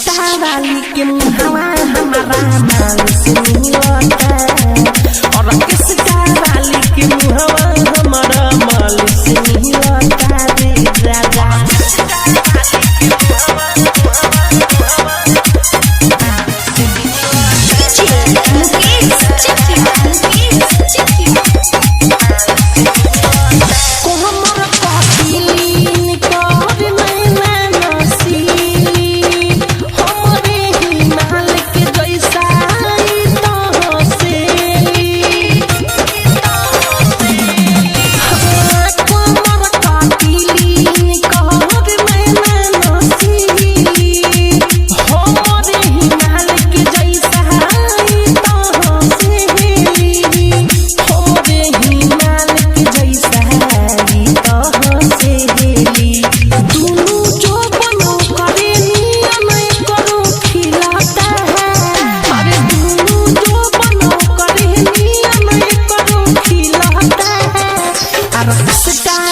किस्ता वाली के मुहावा हमारा माल से मिलता और किस्ता वाली के मुहावा हमारा माल से मिलता रे राजा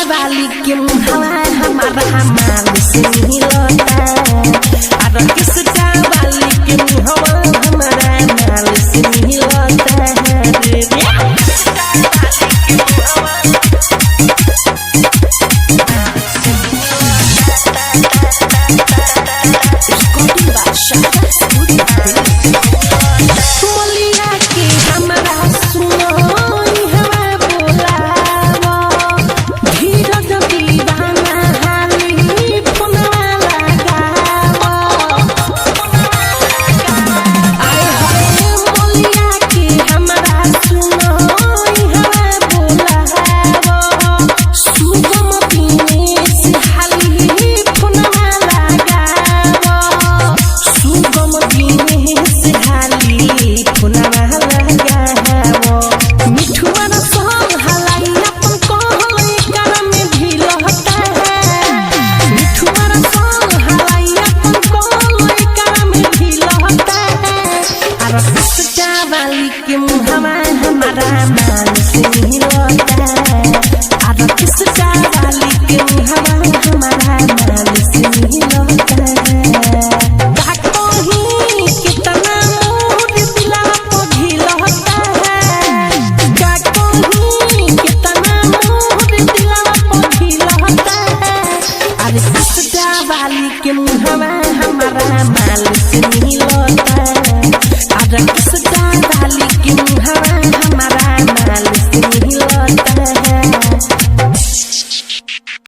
वाली के मुहावा हमारा माल से मिलता और किस्ता वाली के मुहावा हमारा माल से मिलता रे वाली के मुहावा हमारा माल से मिलता और किस्ता वाली के मुहावा हमारा माल से मिलता काको ही कितना मोर दिला को ढिलता है काको ही कितना मोर दिला को ढिलता है और किस्ता वाली के मुहावा हमारा माल से मिलता और किस्ता वाली के